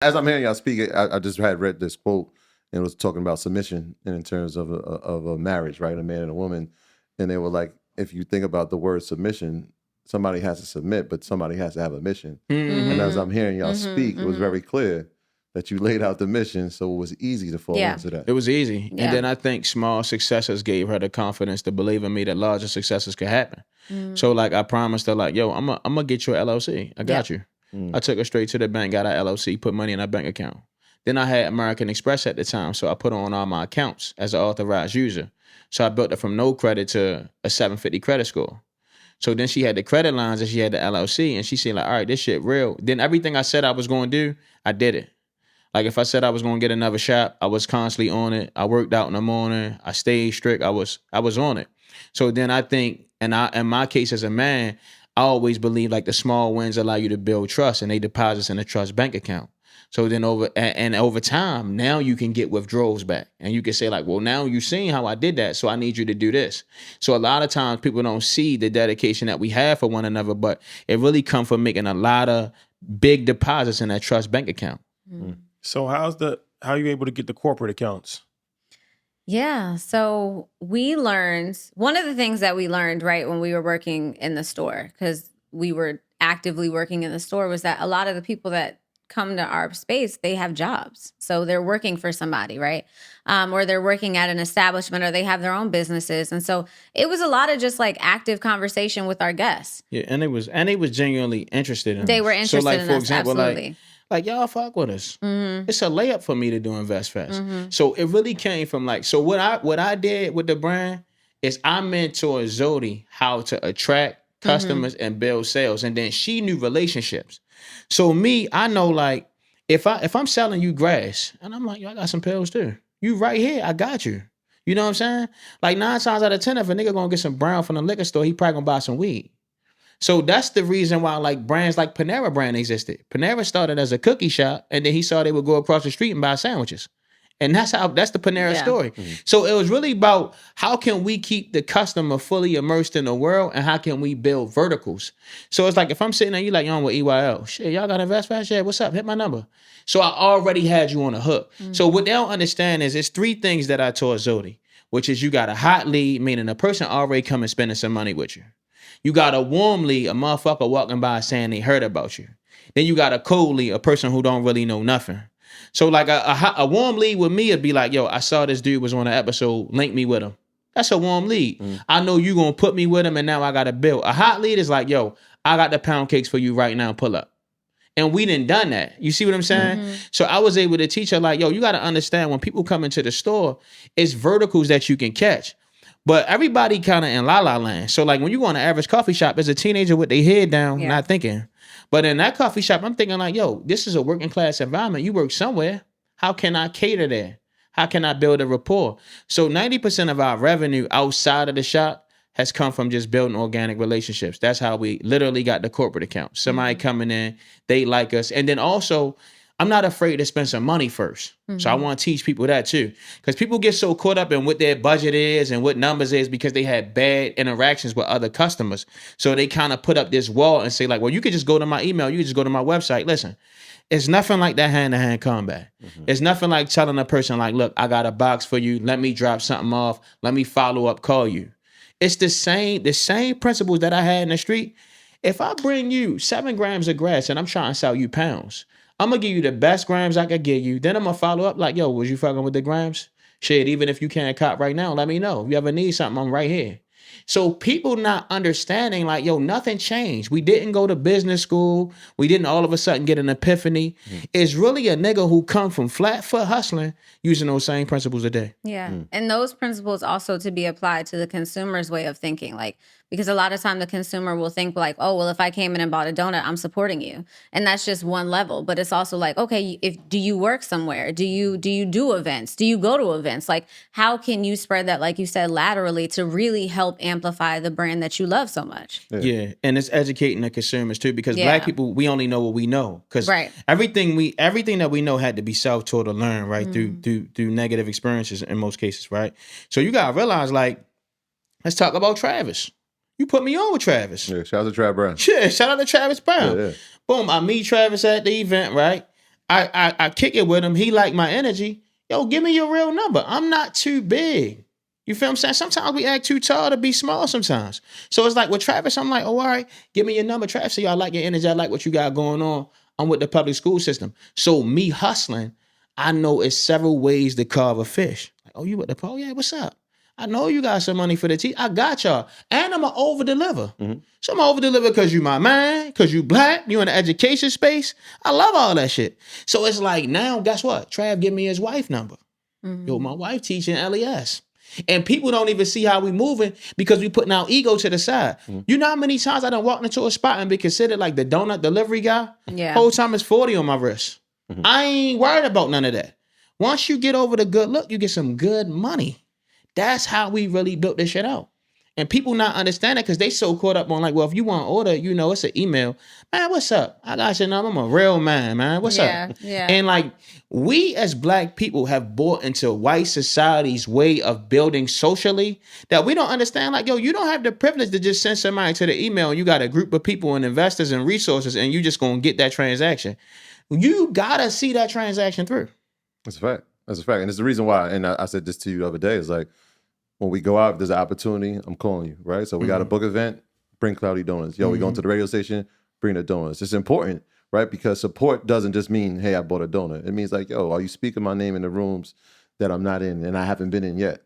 As I'm hearing y'all speak, I just had read this quote and it was talking about submission in terms of a marriage, right? A man and a woman. And they were like, if you think about the word submission, somebody has to submit, but somebody has to have a mission. And as I'm hearing y'all speak, it was very clear that you laid out the mission, so it was easy to fall into that. It was easy. And then I think small successes gave her the confidence to believe in me that larger successes could happen. So like I promised her like, yo, I'm gonna get you an LLC. I got you. I took her straight to the bank, got her LLC, put money in her bank account. Then I had American Express at the time, so I put her on all my accounts as an authorized user. So I built her from no credit to a 750 credit score. So then she had the credit lines and she had the LLC, and she said like, all right, this shit real. Then everything I said I was going to do, I did it. Like if I said I was going to get another shop, I was constantly on it. I worked out in the morning. I stayed strict. I was on it. So then I think, in my case as a man, I always believe like the small wins allow you to build trust, and they deposits in a trust bank account. So then over time, now you can get withdrawals back, and you can say like, well, now you've seen how I did that, so I need you to do this. So a lot of times people don't see the dedication that we have for one another, but it really comes from making a lot of big deposits in that trust bank account. So how are you able to get the corporate accounts? Yeah. So we learned, one of the things that we learned, right, when we were working in the store, because we were actively working in the store, was that a lot of the people that come to our space, they have jobs. So they're working for somebody, right? Or they're working at an establishment, or they have their own businesses. And so it was a lot of just like active conversation with our guests. Yeah, and they was genuinely interested in They us. were interested so like, in for us, example, absolutely. like y'all fuck with us. It's a layup for me to do Invest Fest. So it really came from like, so what I did with the brand is I mentored Zodi how to attract customers and build sales, and then she knew relationships. So me, I know like if I'm selling you grass, and I'm like, yo, I got some pills too. You right here, I got you. You know what I'm saying? Like 9 times out of 10, if a nigga gonna get some brown from the liquor store, he probably gonna buy some weed. So that's the reason why like brands like Panera brand existed. Panera started as a cookie shop, and then he saw they would go across the street and buy sandwiches. And that's the Panera story. So it was really about how can we keep the customer fully immersed in the world, and how can we build verticals. So it's like if I'm sitting there, you like, yo, I'm with EYL. Shit, y'all got Invest Fast? Yeah, what's up? Hit my number. So I already had you on a hook. So what they don't understand is it's 3 things that I taught Zodi, which is you got a hot lead, meaning a person already coming spending some money with you. You got a warm lead, a motherfucker walking by saying they heard about you. Then you got a cold lead, a person who don't really know nothing. So like a warm lead with me would be like, yo, I saw this dude was on an episode, link me with him. That's a warm lead. I know you gonna put me with him, and now I gotta build. A hot lead is like, yo, I got the pound cakes for you right now, pull up. And we done done that. You see what I'm saying? So I was able to teach her like, yo, you gotta understand when people come into the store, it's verticals that you can catch. But everybody kind of in la-la land. So like when you go in an average coffee shop, there's a teenager with their head down, not thinking. But in that coffee shop, I'm thinking like, yo, this is a working class environment. You work somewhere. How can I cater there? How can I build a rapport? So 90% of our revenue outside of the shop has come from just building organic relationships. That's how we literally got the corporate account. Somebody coming in, they like us. And then also, I'm not afraid to spend some money first. So I want to teach people that too. Because people get so caught up in what their budget is and what numbers is because they had bad interactions with other customers. So they kind of put up this wall and say like, well, you could just go to my email. You could just go to my website. Listen, it's nothing like that hand-to-hand combat. It's nothing like telling a person like, look, I got a box for you. Let me drop something off. Let me follow up, call you. It's the same principles that I had in the street. If I bring you 7 grams of grass and I'm trying to sell you pounds, I'm going to give you the best grams I could give you. Then I'm going to follow up like, yo, was you fucking with the grams? Shit, even if you can't cop right now, let me know. If you ever need something, I'm right here. So people not understanding like, yo, nothing changed. We didn't go to business school. We didn't all of a sudden get an epiphany. It's really a nigga who come from flat foot hustling using those same principles today. Yeah. And those principles also to be applied to the consumer's way of thinking. Like, because a lot of time the consumer will think like, oh, well, if I came in and bought a donut, I'm supporting you. And that's just one level. But it's also like, okay, do you work somewhere? Do you do events? Do you go to events? Like, how can you spread that, like you said, laterally to really help amplify the brand that you love so much? Yeah. And it's educating the consumers too, because Black people, we only know what we know. Because everything that we know had to be self-taught or learned, right? Through negative experiences in most cases, right? So you gotta realize, like, let's talk about Travis. You put me on with Travis. Yeah, shout out to Travis Brown. Yeah, shout out to Travis Brown. Boom, I meet Travis at the event, right? I kick it with him. He like my energy. Yo, give me your real number. I'm not too big. You feel what I'm saying? Sometimes we act too tall to be small sometimes. So it's like with Travis, I'm like, oh, all right, give me your number. Travis, say, I like your energy. I like what you got going on. I'm with the public school system. So me hustling, I know it's several ways to carve a fish. Like, oh, you with the pole? Yeah, what's up? I know you got some money for the tea. I got y'all. And I'm going to over-deliver. So I'm going to over-deliver because you my man, because you black, you in the education space. I love all that shit. So it's like now, guess what? Trav give me his wife number. Yo, my wife teaching LES. And people don't even see how we moving because we putting our ego to the side. You know how many times I done walked into a spot and be considered like the donut delivery guy? Yeah. Whole time it's 40 on my wrist. I ain't worried about none of that. Once you get over the good look, you get some good money. That's how we really built this shit out. And people not understanding because they so caught up on like, well, if you want to order, you know, it's an email. Man, what's up? I got your number. I'm a real man. What's up? Yeah. And like, we as black people have bought into white society's way of building socially that we don't understand. Like, yo, you don't have the privilege to just send somebody to the email and you got a group of people and investors and resources and you just going to get that transaction. You got to see that transaction through. That's a fact. That's a fact. And it's the reason why, and I said this to you the other day, is like, when we go out, if there's an opportunity, I'm calling you, right? So we got a book event, bring Cloudy Donuts. Yo, we going to the radio station, bring the donuts. It's important, right? Because support doesn't just mean, hey, I bought a donut. It means like, yo, are you speaking my name in the rooms that I'm not in and I haven't been in yet?